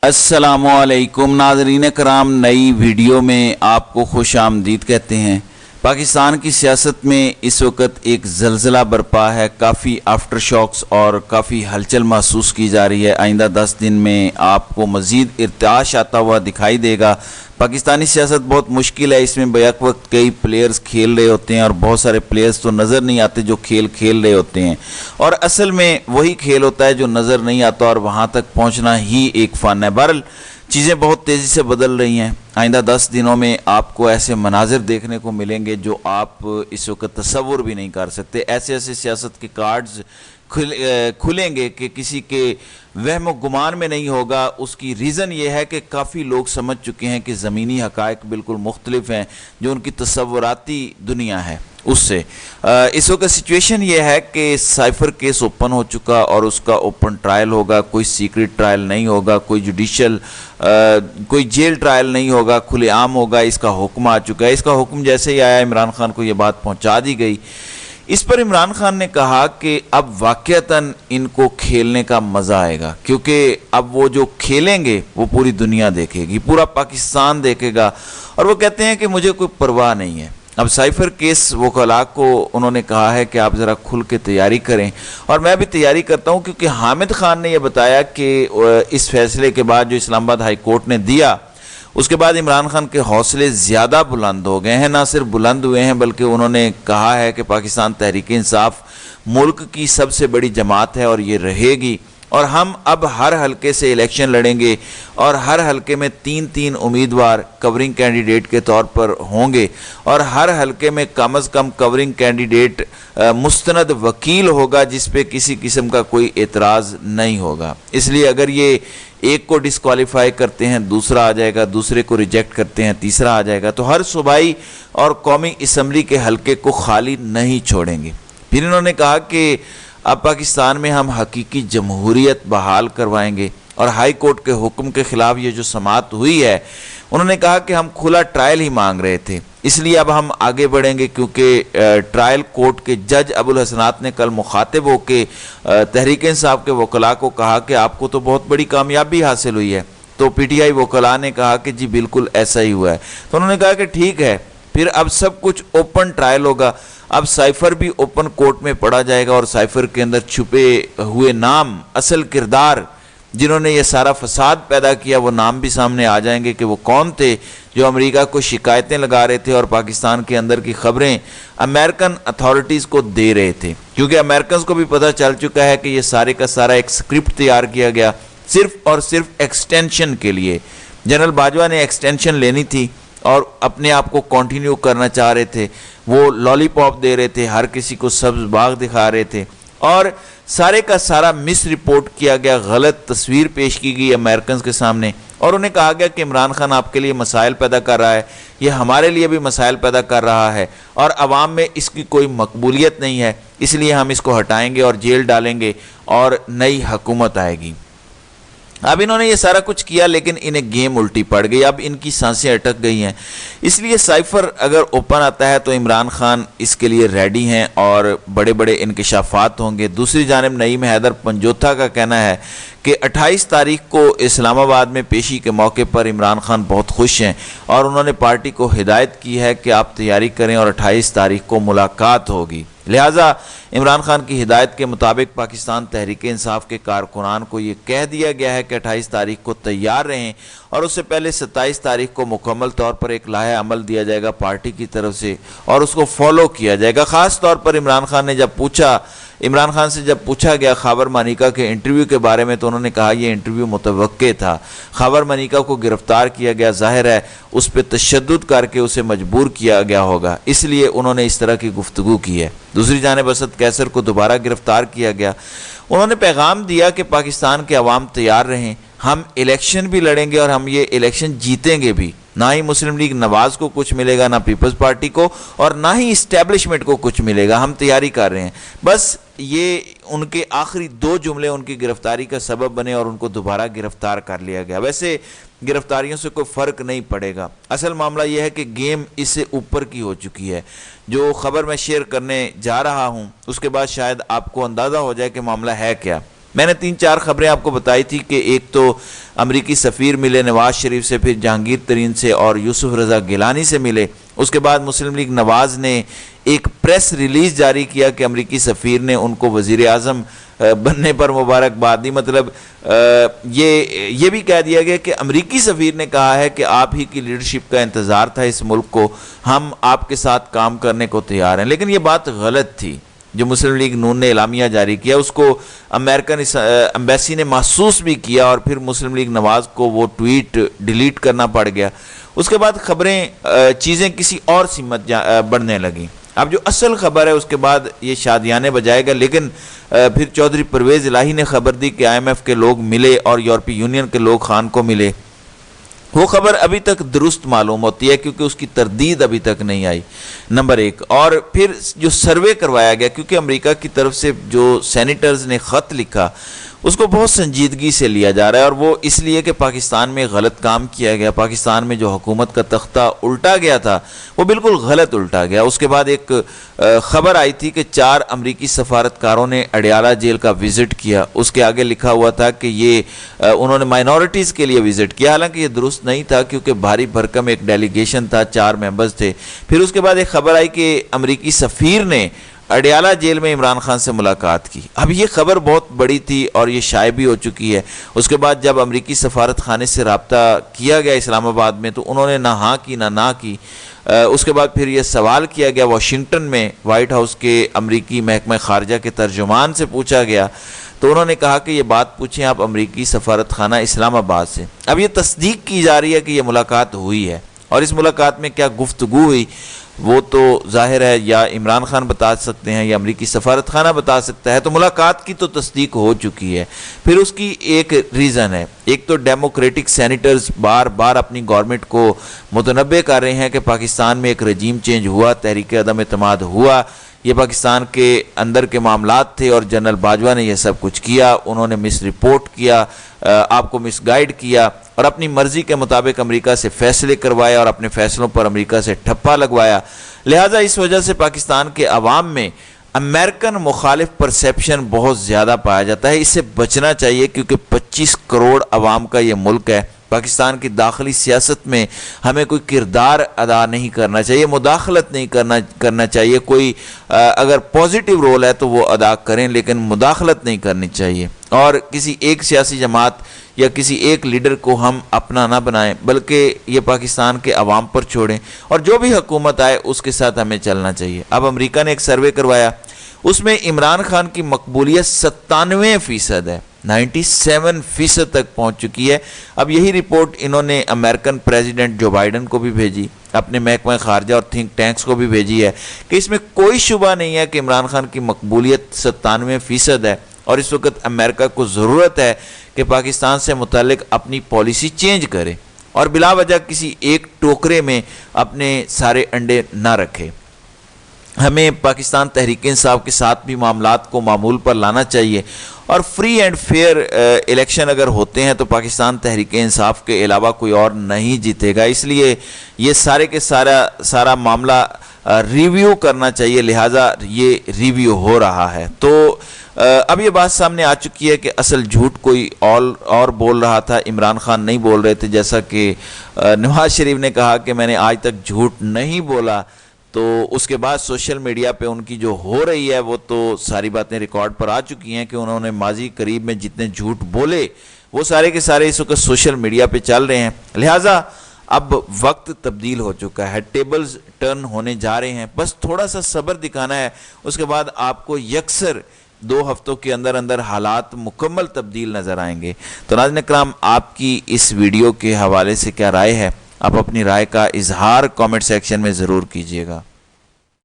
अस्सलामु अलैकुम नाज़रीन कराम, नई वीडियो में आपको खुश आमदीद कहते हैं। पाकिस्तान की सियासत में इस वक्त एक ज़लज़ला बरपा है। काफ़ी आफ्टर शॉक्स और काफ़ी हलचल महसूस की जा रही है। आइंदा 10 दिन में आपको मज़ीद इर्तिआश आता हुआ दिखाई देगा। पाकिस्तानी सियासत बहुत मुश्किल है, इसमें बैक वक्त कई प्लेयर्स खेल रहे होते हैं और बहुत सारे प्लेयर्स तो नज़र नहीं आते जो खेल रहे होते हैं, और असल में वही खेल होता है जो नज़र नहीं आता और वहाँ तक पहुँचना ही एक फ़न है। बहरहाल चीज़ें बहुत तेज़ी से बदल रही हैं। आइंदा 10 दिनों में आपको ऐसे मनाजिर देखने को मिलेंगे जो आप इस वक्त तसव्वुर भी नहीं कर सकते। ऐसे ऐसे सियासत के कार्ड्स खुलेंगे कि किसी के वहम गुमान में नहीं होगा। उसकी रीज़न ये है कि काफ़ी लोग समझ चुके हैं कि ज़मीनी हक़ाइक़ बिल्कुल मुख्तलिफ हैं जो उनकी तसव्वुराती दुनिया है उससे। इस वक्त सिचुएशन ये है कि साइफर केस ओपन हो चुका और उसका ओपन ट्रायल होगा। कोई सीक्रेट ट्रायल नहीं होगा, कोई जुडिशल कोई जेल ट्रायल नहीं होगा, खुलेआम होगा। इसका हुक्म आ चुका है। इसका हुक्म जैसे ही आया इमरान खान को ये बात पहुंचा दी गई। इस पर इमरान खान ने कहा कि अब वाक़तन इनको खेलने का मज़ा आएगा, क्योंकि अब वो जो खेलेंगे वो पूरी दुनिया देखेगी, पूरा पाकिस्तान देखेगा। और वो कहते हैं कि मुझे कोई परवाह नहीं है। अब साइफर केस वकला को उन्होंने कहा है कि आप ज़रा खुल के तैयारी करें, और मैं भी तैयारी करता हूं, क्योंकि हामिद खान ने यह बताया कि इस फैसले के बाद जो इस्लामाबाद हाई कोर्ट ने दिया, उसके बाद इमरान खान के हौसले ज़्यादा बुलंद हो गए हैं। ना सिर्फ बुलंद हुए हैं बल्कि उन्होंने कहा है कि पाकिस्तान तहरीक इंसाफ मुल्क की सबसे बड़ी जमात है और ये रहेगी, और हम अब हर हलके से इलेक्शन लड़ेंगे और हर हलके में 3-3 उम्मीदवार कवरिंग कैंडिडेट के तौर पर होंगे, और हर हलके में कम अज़ कम कवरिंग कैंडिडेट मुस्तनद वकील होगा जिस पे किसी किस्म का कोई एतराज़ नहीं होगा। इसलिए अगर ये एक को डिस्क्वालीफाई करते हैं दूसरा आ जाएगा, दूसरे को रिजेक्ट करते हैं तीसरा आ जाएगा, तो हर सूबाई और कौमी असम्बली के हलके को खाली नहीं छोड़ेंगे। फिर इन्होंने कहा कि अब पाकिस्तान में हम हकीकी जमहूरियत बहाल करवाएंगे, और हाई कोर्ट के हुक्म के ख़िलाफ़ ये जो समाअत हुई है, उन्होंने कहा कि हम खुला ट्रायल ही मांग रहे थे, इसलिए अब हम आगे बढ़ेंगे, क्योंकि ट्रायल कोर्ट के जज अबुल हसनात ने कल मुखातिब होकर तहरीक इंसाफ के वकला को कहा कि आपको तो बहुत बड़ी कामयाबी हासिल हुई है। तो पीटीआई वकला ने कहा कि जी बिल्कुल ऐसा ही हुआ है। तो उन्होंने कहा कि ठीक है, फिर अब सब कुछ ओपन ट्रायल होगा। अब साइफर भी ओपन कोर्ट में पढ़ा जाएगा, और साइफर के अंदर छुपे हुए नाम, असल किरदार जिन्होंने ये सारा फसाद पैदा किया, वो नाम भी सामने आ जाएंगे कि वो कौन थे जो अमेरिका को शिकायतें लगा रहे थे और पाकिस्तान के अंदर की खबरें अमेरिकन अथॉरिटीज़ को दे रहे थे। क्योंकि अमेरिकन को भी पता चल चुका है कि ये सारे का सारा एक स्क्रिप्ट तैयार किया गया सिर्फ और सिर्फ एक्सटेंशन के लिए। जनरल बाजवा ने एक्सटेंशन लेनी थी और अपने आप को कंटिन्यू करना चाह रहे थे। वो लॉलीपॉप दे रहे थे, हर किसी को सब्ज बाग दिखा रहे थे, और सारे का सारा मिस रिपोर्ट किया गया, गलत तस्वीर पेश की गई अमेरिकन के सामने, और उन्हें कहा गया कि इमरान खान आपके लिए मसाइल पैदा कर रहा है, ये हमारे लिए भी मसाइल पैदा कर रहा है, और अवाम में इसकी कोई मकबूलियत नहीं है, इसलिए हम इसको हटाएंगे और जेल डालेंगे और नई हुकूमत आएगी। अब इन्होंने ये सारा कुछ किया, लेकिन इन्हें गेम उल्टी पड़ गई। अब इनकी सांसें अटक गई हैं। इसलिए साइफर अगर ओपन आता है तो इमरान खान इसके लिए रेडी हैं और बड़े बड़े इंकशाफात होंगे। दूसरी जानिब नईम हैदर पंजोथा का कहना है कि 28 तारीख को इस्लामाबाद में पेशी के मौके पर इमरान खान बहुत खुश हैं, और उन्होंने पार्टी को हिदायत की है कि आप तैयारी करें और 28 तारीख को मुलाकात होगी। लिहाजा इमरान खान की हिदायत के मुताबिक पाकिस्तान तहरीक इंसाफ के कारकुनान को ये कह दिया गया है कि 28 तारीख को तैयार रहें, और उससे पहले 27 तारीख को मुकम्मल तौर पर एक लाहे अमल दिया जाएगा पार्टी की तरफ से, और उसको फॉलो किया जाएगा। ख़ास तौर पर इमरान खान से जब पूछा गया खबर मनिका के इंटरव्यू के बारे में, तो उन्होंने कहा यह इंटरव्यू मुतवक्के था। खबर मनिका को गिरफ्तार किया गया, जाहिर है उस पर तशद्दुद करके उसे मजबूर किया गया होगा, इसलिए उन्होंने इस तरह की गुफ्तगू की है। दूसरी जानिब असद कैसर को दोबारा गिरफ्तार किया गया। उन्होंने पैगाम दिया कि पाकिस्तान के अवाम तैयार रहें, हम इलेक्शन भी लड़ेंगे और हम ये इलेक्शन जीतेंगे भी। ना ही मुस्लिम लीग नवाज को कुछ मिलेगा, ना पीपल्स पार्टी को, और ना ही इस्टेब्लिशमेंट को कुछ मिलेगा। हम तैयारी कर रहे हैं। बस ये उनके आखिरी 2 जुमले उनकी गिरफ्तारी का सबब बने और उनको दोबारा गिरफ्तार कर लिया गया। वैसे गिरफ्तारियों से कोई फ़र्क नहीं पड़ेगा। असल मामला यह है कि गेम इससे ऊपर की हो चुकी है। जो खबर मैं शेयर करने जा रहा हूँ उसके बाद शायद आपको अंदाज़ा हो जाए कि मामला है क्या। میں نے 3-4 خبریں آپ کو بتائی تھی کہ ایک تو امریکی سفیر ملے نواز شریف سے، پھر جہانگیر ترین سے اور یوسف رضا گیلانی سے ملے۔ اس کے بعد مسلم لیگ نواز نے ایک پریس ریلیز جاری کیا کہ امریکی سفیر نے ان کو وزیر اعظم بننے پر مبارکباد دی۔ مطلب یہ بھی کہہ دیا گیا کہ امریکی سفیر نے کہا ہے کہ آپ ہی کی لیڈرشپ کا انتظار تھا اس ملک کو، ہم آپ کے ساتھ کام کرنے کو تیار ہیں۔ لیکن یہ بات غلط تھی جو مسلم لیگ نون نے اعلامیہ جاری کیا، اس کو امریکن ایمبیسی نے محسوس بھی کیا اور پھر مسلم لیگ نواز کو وہ ٹویٹ ڈیلیٹ کرنا پڑ گیا۔ اس کے بعد چیزیں کسی اور سمت بڑھنے لگیں۔ اب جو اصل خبر ہے اس کے بعد یہ شادیانے بجائے گا، لیکن پھر چودھری پرویز الہی نے خبر دی کہ IMF کے لوگ ملے اور یورپی یونین کے لوگ خان کو ملے۔ وہ خبر ابھی تک درست معلوم ہوتی ہے کیونکہ اس کی تردید ابھی تک نہیں آئی، نمبر 1۔ اور پھر جو سروے کروایا گیا، کیونکہ امریکہ کی طرف سے جو سینیٹرز نے خط لکھا اس کو بہت سنجیدگی سے لیا جا رہا ہے، اور وہ اس لیے کہ پاکستان میں غلط کام کیا گیا، پاکستان میں جو حکومت کا تختہ الٹا گیا تھا وہ بالکل غلط الٹا گیا۔ اس کے بعد ایک خبر آئی تھی کہ 4 امریکی سفارتکاروں نے اڈیالہ جیل کا وزٹ کیا، اس کے آگے لکھا ہوا تھا کہ یہ انہوں نے مائنورٹیز کے لیے وزٹ کیا، حالانکہ یہ درست نہیں تھا کیونکہ بھاری بھرکم ایک ڈیلیگیشن تھا، 4 ممبرز تھے۔ پھر اس کے بعد ایک خبر آئی کہ امریکی سفیر نے اڈیالہ جیل میں عمران خان سے ملاقات کی۔ اب یہ خبر بہت بڑی تھی اور یہ شائع بھی ہو چکی ہے۔ اس کے بعد جب امریکی سفارت خانے سے رابطہ کیا گیا اسلام آباد میں تو انہوں نے نہ ہاں کی نہ کی۔ اس کے بعد پھر یہ سوال کیا گیا واشنگٹن میں، وائٹ ہاؤس کے امریکی محکمہ خارجہ کے ترجمان سے پوچھا گیا تو انہوں نے کہا کہ یہ بات پوچھیں آپ امریکی سفارت خانہ اسلام آباد سے۔ اب یہ تصدیق کی جا رہی ہے کہ یہ ملاقات ہوئی ہے، اور اس ملاقات میں کیا گفتگو ہوئی وہ تو ظاہر ہے یا عمران خان بتا سکتے ہیں یا امریکی سفارت خانہ بتا سکتا ہے۔ تو ملاقات کی تو تصدیق ہو چکی ہے۔ پھر اس کی ایک ریزن ہے، ایک تو ڈیموکریٹک سینیٹرز بار بار اپنی گورنمنٹ کو متنبع کر رہے ہیں کہ پاکستان میں ایک رجیم چینج ہوا، تحریک عدم اعتماد ہوا، یہ پاکستان کے اندر کے معاملات تھے اور جنرل باجوہ نے یہ سب کچھ کیا، انہوں نے مس رپورٹ کیا، آپ کو مس گائیڈ کیا اور اپنی مرضی کے مطابق امریکہ سے فیصلے کروائے اور اپنے فیصلوں پر امریکہ سے ٹھپا لگوایا۔ لہٰذا اس وجہ سے پاکستان کے عوام میں امریکن مخالف پرسیپشن بہت زیادہ پایا جاتا ہے۔ اس سے بچنا چاہیے کیونکہ 25 کروڑ عوام کا یہ ملک ہے۔ پاکستان کی داخلی سیاست میں ہمیں کوئی کردار ادا نہیں کرنا چاہیے، مداخلت نہیں کرنا چاہیے۔ کوئی اگر پازیٹیو رول ہے تو وہ ادا کریں، لیکن مداخلت نہیں کرنی چاہیے، اور کسی ایک سیاسی جماعت یا کسی ایک لیڈر کو ہم اپنا نہ بنائیں، بلکہ یہ پاکستان کے عوام پر چھوڑیں، اور جو بھی حکومت آئے اس کے ساتھ ہمیں چلنا چاہیے۔ اب امریکہ نے ایک سروے کروایا، اس میں عمران خان کی مقبولیت 97% ہے، 97% تک پہنچ چکی ہے۔ اب یہی رپورٹ انہوں نے امریکن پریزیڈنٹ جو بائیڈن کو بھی بھیجی، اپنے محکمہ خارجہ اور تھنک ٹینکس کو بھی بھیجی ہے کہ اس میں کوئی شبہ نہیں ہے کہ عمران خان کی مقبولیت 97% ہے، اور اس وقت امریکہ کو ضرورت ہے کہ پاکستان سے متعلق اپنی پالیسی چینج کرے اور بلا وجہ کسی ایک ٹوکرے میں اپنے سارے انڈے نہ رکھے۔ ہمیں پاکستان تحریک انصاف کے ساتھ بھی معاملات کو معمول پر لانا چاہیے، اور فری اینڈ فیئر الیکشن اگر ہوتے ہیں تو پاکستان تحریک انصاف کے علاوہ کوئی اور نہیں جیتے گا۔ اس لیے یہ سارے کے سارا معاملہ ریویو کرنا چاہیے، لہٰذا یہ ریویو ہو رہا ہے۔ تو اب یہ بات سامنے آ چکی ہے کہ اصل جھوٹ کوئی اور بول رہا تھا، عمران خان نہیں بول رہے تھے، جیسا کہ نواز شریف نے کہا کہ میں نے آج تک جھوٹ نہیں بولا۔ تو اس کے بعد سوشل میڈیا پہ ان کی جو ہو رہی ہے وہ تو ساری باتیں ریکارڈ پر آ چکی ہیں کہ انہوں نے ماضی قریب میں جتنے جھوٹ بولے وہ سارے کے سارے اس وقت سوشل میڈیا پہ چل رہے ہیں۔ لہٰذا اب وقت تبدیل ہو چکا ہے، ٹیبلز ٹرن ہونے جا رہے ہیں، بس تھوڑا سا صبر دکھانا ہے، اس کے بعد آپ کو یکسر 2 ہفتوں کے اندر حالات مکمل تبدیل نظر آئیں گے۔ تو ناظرین اکرام، آپ کی اس ویڈیو کے حوالے سے کیا رائے ہے؟ آپ اپنی رائے کا اظہار کامنٹ سیکشن میں ضرور کیجیے گا۔